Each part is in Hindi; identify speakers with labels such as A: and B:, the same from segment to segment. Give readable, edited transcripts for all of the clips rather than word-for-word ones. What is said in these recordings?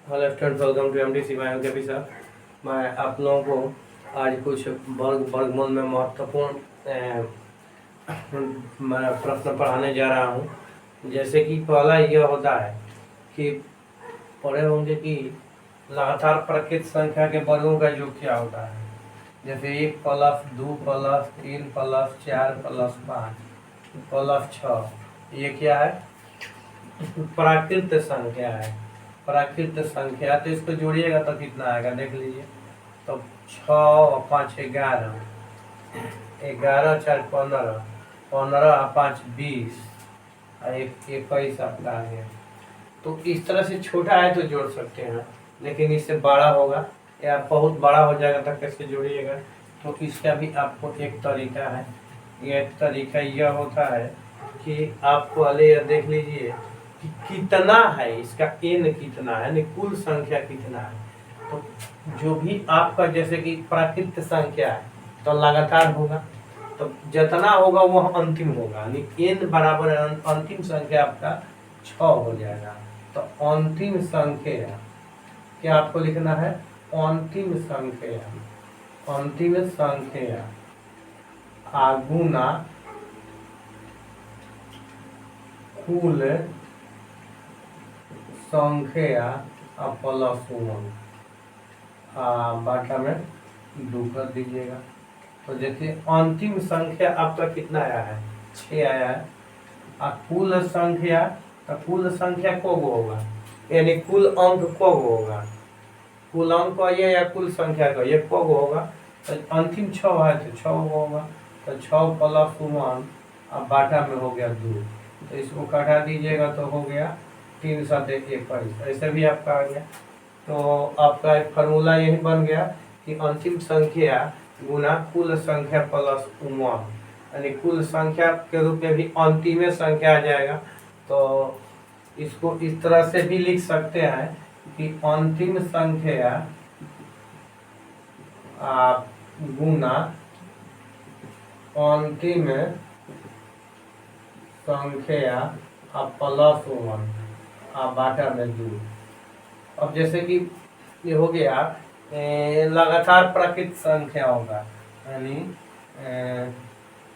A: Hello student, welcome to MD bio के सर। मैं आप लोगों को आज कुछ वर्गमूल में महत्वपूर्ण मैं प्रश्न पढ़ाने जा रहा हूँ। जैसे कि पहला यह होता है कि पढ़े होंगे कि लगातार प्राकृत संख्या के वर्गों का योग क्या होता है। जैसे 1 plus 2 plus 3 plus 4 plus 5 plus 6, ये क्या है? प्राकृत संख्या है। प्राकृत संख्या, तो इसको जोड़िएगा तो कितना आएगा देख लीजिए। तो 6 और 5 11, 11 4 15, 15 और 5 20 और 21 आपका आ गया। तो इस तरह से छोटा है तो जोड़ सकते हैं, लेकिन इससे बड़ा होगा या बहुत बड़ा हो जाएगा तो कैसे जोड़िएगा। तो इसका भी आपको एक तरीका है। यह तरीका यह होता है कि आप पहले यह देख लीजिए कि कितना है, इसका n कितना है, कुल संख्या कितना है। तो जो भी आपका जैसे कि प्राकृत संख्या है तो लगातार होगा, तो जितना होगा वह अंतिम होगा, यानी n बराबर अंतिम संख्या आपका 6 हो जाएगा। तो अंतिम संख्या क्या आपको लिखना है? अंतिम संख्या गुना कुल संख्या प्लस 1 बाटा में 2 कर दीजिएगा। तो देखिए अंतिम संख्या आपका कितना आया है? 6 आया है। और कुल संख्या, तो कुल संख्या को होगा, यानी कुल अंक को होगा। कुल अंक का ये या कुल संख्या का ये को होगा। तो अंतिम 6 है तो 6 होगा। तो 6 प्लस 1 अब बाटा में हो गया 2, तो इसको काटा दीजिएगा तो हो गया 3 7 21, ऐसे भी आपका आ गया। तो आपका एक फार्मूला यही बन गया कि अंतिम संख्या गुना कुल संख्या प्लस 1, यानी कुल संख्या के रूप में भी अंतिम संख्या आ जाएगा। तो इसको इस तरह से भी लिख सकते हैं कि अंतिम संख्या गुना अंतिम संख्या प्लस 1 बाटा में 2। अब जैसे कि ये हो गया लगातार प्राकृत संख्या होगा, यानी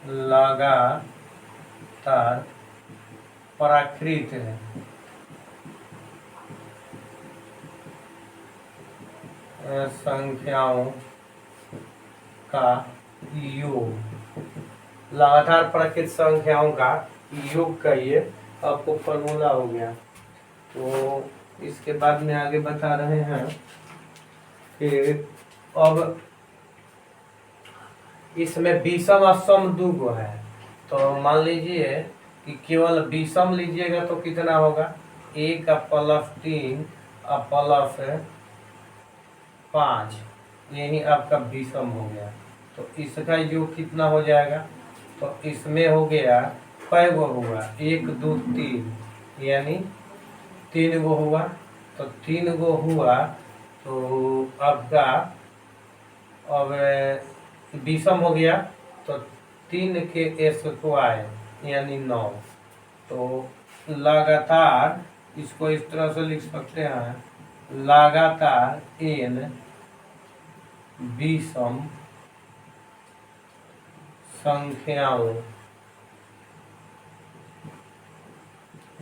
A: लगातार प्राकृत संख्याओं का योग, लगातार प्राकृत संख्याओं का योग का ये आपको फॉर्मूला हो गया। तो इसके बाद में आगे बता रहे हैं कि अब इसमें विषम और सम दो गो है। तो मान लीजिए कि केवल विषम लीजिएगा तो कितना होगा? 1 प्लस 3 प्लस 5, यही आपका विषम हो गया। तो इसका योग कितना हो जाएगा? तो इसमें हो गया कै गो हुआ? 1 2 3, यानी 3 गो हुआ। तो 3 गो हुआ तो आपका अब विषम हो गया। तो 3 के स्क्वायर यानी 9। तो लगातार इसको इस तरह से लिख सकते हैं, लगातार n विषम संख्याओं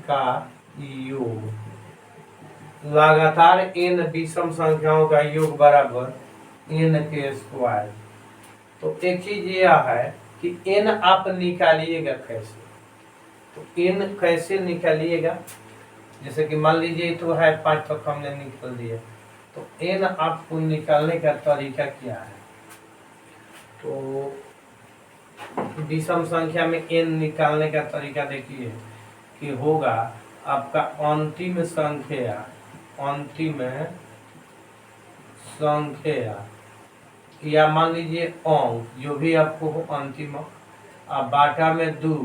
A: का योग, लगातार n विषम संख्याओं का योग बराबर n के स्क्वायर। तो एक चीज यह है कि n आप निकालिएगा कैसे? तो n कैसे निकालिएगा? जैसे कि मान लीजिए तो है 5 तक हमने निकाल दिया, तो n आपको निकालने का तरीका क्या है? तो विषम संख्या में n निकालने का तरीका देखिए कि होगा आपका अंतिम संख्या या मान लीजिए अंक जो भी आपको हो अंतिम, बाटा में 2।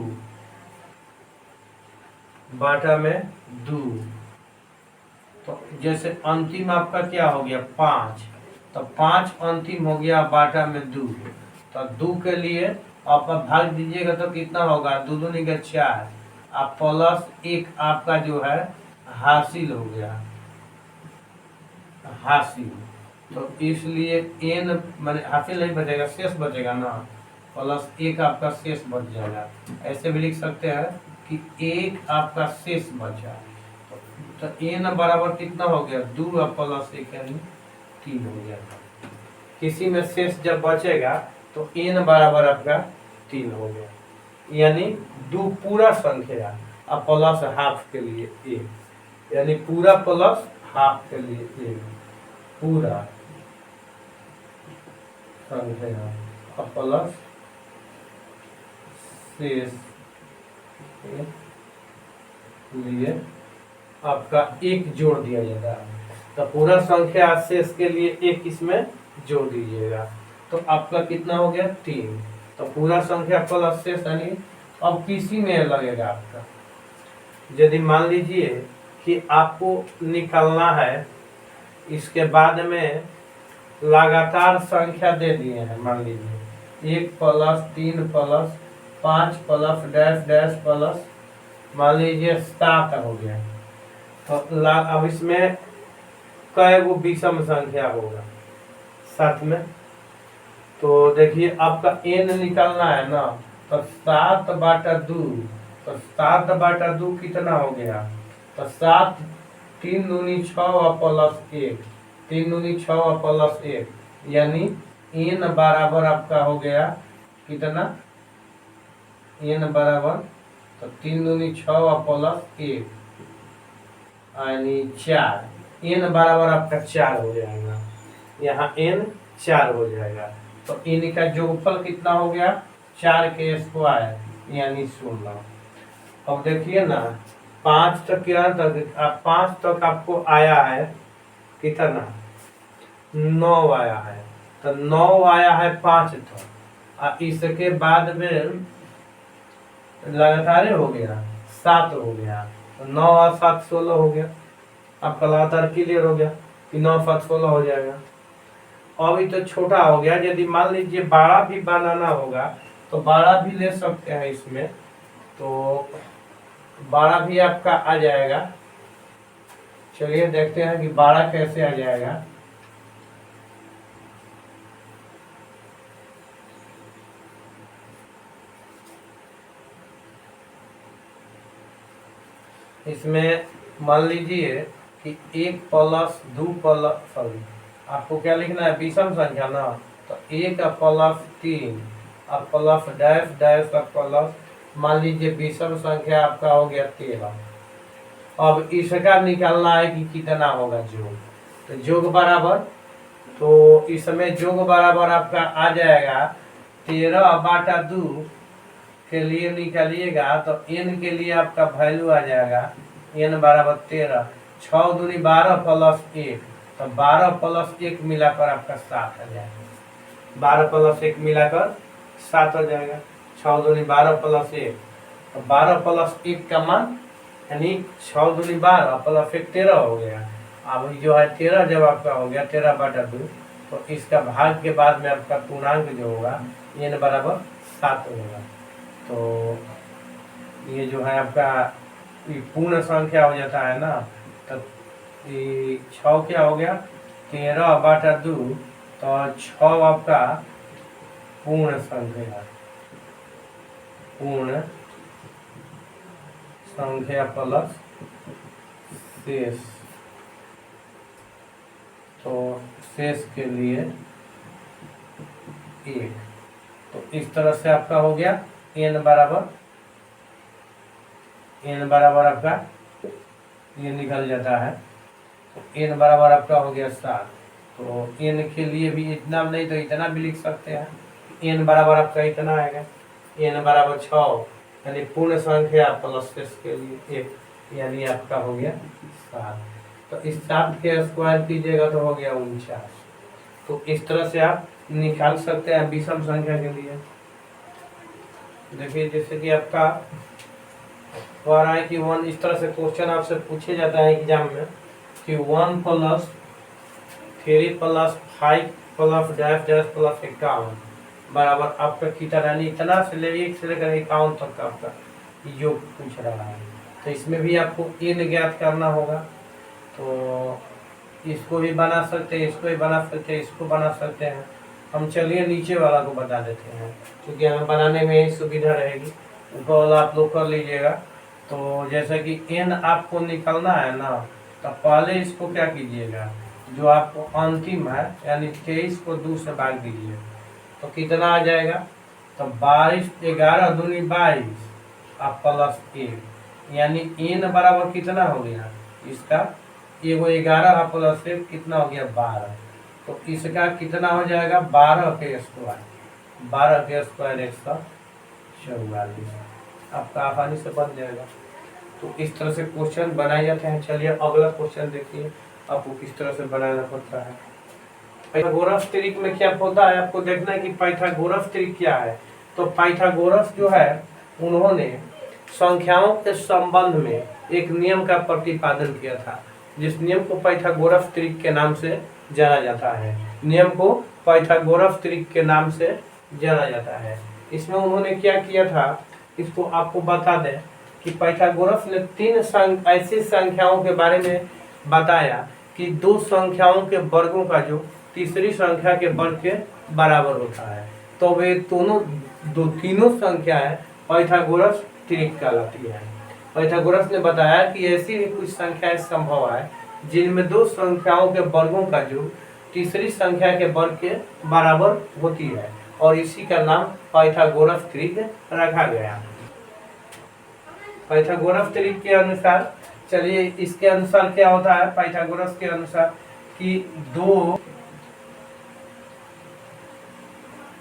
A: तो जैसे अंतिम आपका क्या हो गया? 5, तो 5 अंतिम हो गया बाटा में 2। तो 2 के लिए आप भाग दीजिएगा तो कितना होगा? 2 दूनी का 4, प्लस 1 आपका जो है हासिल हो गया। हासिल। तो इसलिए एन माने हासिल नहीं बचेगा, शेष बचेगा ना, प्लस एक आपका शेष बच जाएगा। ऐसे भी लिख सकते हैं कि एक आपका शेष बचा। तो एन बराबर कितना हो गया, 2 प्लस 1 यानी 3 हो गया। किसी में शेष जब बचेगा तो एन बराबर आपका 3 हो गया, यानी 2 पूरा संख्या और प्लस हाफ के लिए 1, यानी पूरा प्लस हाफ के लिए 1, पूरा संख्या और प्लस शेष के लिए आपका 1 जोड़ दिया जाता है। तो पूरा संख्या शेष के लिए 1 इसमें जोड़ दीजिएगा, तो आपका कितना हो गया, 3। तो पूरा संख्या प्लस शेष यानी अब किसी में लगेगा आपका, यदि मान लीजिए कि आपको निकालना है, इसके बाद में लगातार संख्या दे दिए हैं, मान लीजिए 1 plus 3 plus 5 plus dash dash plus मान लीजिए 7 हो गया। तो अब इसमें कई गो विषम संख्या होगा साथ में। तो देखिए आपका n निकालना है ना, तो 7/2, तो 7/2 कितना हो गया, तो 7 3 दूनी 6 और प्लस 1, 3 दूनी 6 और प्लस 1, यानी n बराबर आपका हो गया कितना, n बराबर, तो 3 दूनी 6 और प्लस 1 यानी 4, n बराबर आपका 4 हो जाएगा, यहाँ n 4 हो जाएगा। तो n का जोगफल कितना हो गया, 4 के स्क्वायर यानी 16। अब देखिए ना 5 तक क्या तक, 5 तक आपको आया है कितना, 9 आया है, तो 9 आया है 5 तक, इसके बाद में लगातार हो गया 7 हो गया, तो 9 और 7 16 हो गया, आपका लगातार क्लियर हो गया कि 9 7 16 हो जाएगा। अभी तो छोटा हो गया, यदि मान लीजिए 12 भी बनाना होगा तो 12 भी ले सकते हैं इसमें, तो 12 भी आपका आ जाएगा। चलिए देखते हैं कि 12 कैसे आ जाएगा। इसमें मान लीजिए कि 1 प्लस 2 प्लस, सॉरी आपको क्या लिखना है, विषम संख्या ना, तो 1 प्लस 3 और प्लस डैश डैश और प्लस, मान लीजिए विषम संख्या आपका हो गया 13। अब इसका निकालना है कि कितना होगा जोग, तो जोग बराबर, तो इसमें जोग बराबर आपका आ जाएगा 13/2 के लिए निकालिएगा, तो n के लिए आपका वैल्यू आ जाएगा n बराबर 13, 6 दूनी 12 प्लस 1, तो 12 प्लस 1 मिलाकर आपका 7 आ जाएगा, 12 प्लस 1 मिलाकर 7 हो जाएगा, 6 दूनी 12 प्लस 1, तो 12 प्लस 1 का मान यानी 6 दूनी 12 प्लस 1 13 हो गया। अब जो है 13 जब आपका हो गया 13/2, तो इसका भाग के बाद में आपका पूर्णांक जो होगा n बराबर 7 होगा। तो ये जो है आपका पूर्ण संख्या हो जाता है ना, तो ये 6 क्या हो गया 13/2, तो 6 आपका पूर्ण संख्या, पूर्ण संख्या प्लस शेष, तो शेष के लिए 1। तो इस तरह से आपका हो गया n बराबर आपका ये निकल जाता है, तो n बराबर आपका हो गया 7। तो n के लिए भी इतना नहीं तो इतना भी लिख सकते हैं, n बराबर आपका इतना आएगा, n बराबर 6 यानी पूर्ण संख्या प्लस शेष के लिए 1, यानी आपका हो गया 7। तो इस 7 के स्क्वायर कीजिएगा तो हो गया 49। तो इस तरह से आप निकाल सकते हैं विषम संख्या के लिए। देखिए जैसे कि आपका कह रहा है कि 1, इस तरह से क्वेश्चन आपसे पूछे जाता है एग्जाम में कि 1 plus 3 plus 5 plus dash dash plus 51 बराबर आपका कितना, यानी इतना से ले 1 से लेकर 51 तक का आपका योग पूछ रहा है। तो इसमें भी आपको n ज्ञात करना होगा। तो इसको भी बना सकते हैं, इसको भी बना सकते हैं, इसको बना सकते हैं। हम चलिए नीचे वाला को बता देते हैं, क्योंकि हमें बनाने में सुविधा रहेगी। ऊपर वाला आप लोग कर लीजिएगा। तो जैसे कि n आपको निकलना है ना, तो पहले इसको क्या कीजिएगा, जो आपको अंतिम है यानी 23 को 2 से भाग दीजिए, तो कितना आ जाएगा, तो 22, 11 दूनी 22 आप प्लस 1, यानी n बराबर कितना हो गया इसका, एगो 11 प्लस 1 कितना हो गया 12। तो इसका कितना हो जाएगा 12 के स्क्वायर, 12 के स्क्वायर 144, आपका आसानी से बन जाएगा। तो इस तरह से क्वेश्चन बनाए जाते हैं। चलिए अगला क्वेश्चन देखिए आपको किस तरह से बनाना पड़ता है। पाइथागोरस त्रिक में क्या होता है, आपको देखना है कि पाइथागोरस त्रिक क्या है। तो पाइथागोरस जो है उन्होंने संख्याओं के संबंध में एक नियम का प्रतिपादन किया था, जिस नियम को पाइथागोरस त्रिक के नाम से जाना जाता है। नियम को पाइथागोरस त्रिक के नाम से जाना जाता है। इसमें उन्होंने क्या किया था, इसको आपको बता दें कि पाइथागोरस ने 3 ऐसी संख्याओं के बारे में बताया कि 2 संख्याओं के वर्गों का जो तीसरी संख्या के वर्ग के बराबर होता है। तो वे तीनों संख्याएं पाइथागोरस त्रिक कहलाती है। पाइथागोरस ने बताया कि ऐसी भी कुछ संख्याएं संभव है जिनमें 2 संख्याओं के वर्गों का जो तीसरी संख्या के वर्ग के बराबर होती है, और इसी का नाम पाइथागोरस त्रिक रखा गया। पाइथागोरस त्रिक के अनुसार, चलिए इसके अनुसार क्या होता है, पाइथागोरस के अनुसार कि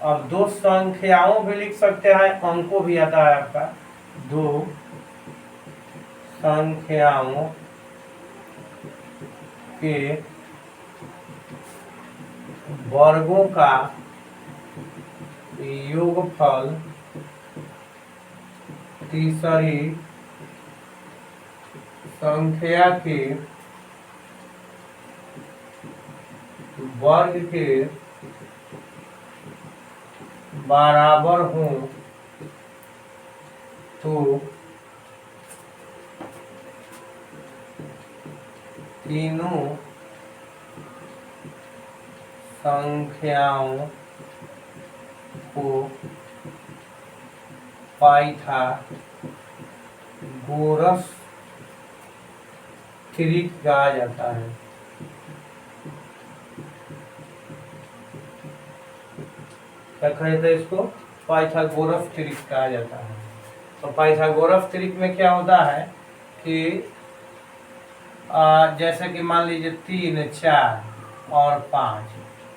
A: अब 2 संख्याओं भी लिख सकते हैं, अंकों भी आता है आपका, 2 संख्याओं के वर्गों का योगफल तीसरी संख्या के वर्ग के बराबर हो तो तीनों संख्याओं को पाइथागोरस त्रिक कहा जाता है। क्या कहा जाता है इसको, पाइथागोरस त्रिक कहा जाता है। तो पाइथागोरस त्रिक में क्या होता है कि जैसे कि मान लीजिए 3, 4 और 5,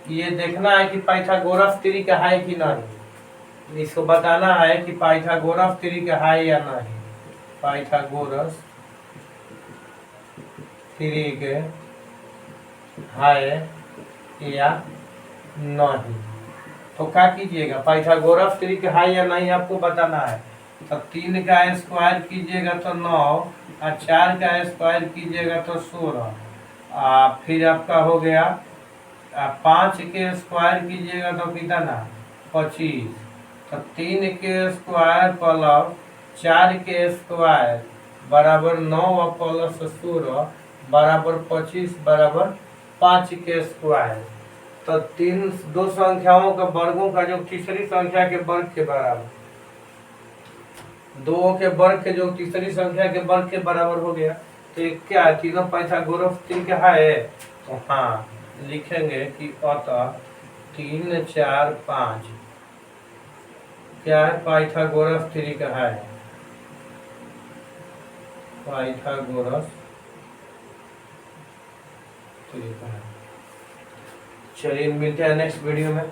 A: ये देखना है कि पाइथागोरस त्रिक है कि नहीं। इसको बताना है कि पाइथागोरस त्रिक है या नहीं। पाइथागोरस त्रिक है या नहीं, तो क्या कीजिएगा, पाइथागोरस त्रिक है या नहीं आपको बताना है। तो 3 का स्क्वायर कीजिएगा तो 9, और 4 का स्क्वायर कीजिएगा तो 16, फिर आपका हो गया 5 के स्क्वायर कीजिएगा तो कितना 25, तो 3 के स्क्वायर प्लस 4 के स्क्वायर बराबर 9 और प्लस 16 बराबर 25 बराबर 5 के स्क्वायर। तो 2 संख्याओं का वर्गों का जो तीसरी संख्या के वर्ग के बराबर, 2 के वर्ग के जो तीसरी संख्या के वर्ग के बराबर हो गया। तो एक क्या है, तीनों पाइथागोरस त्रिक है। तो हाँ लिखेंगे कि अतः 3, 4, 5 क्या है, पाइथागोरस त्रिक है। पाइथागोरस त्रिक है। चलिए मिलते हैं नेक्स्ट वीडियो में।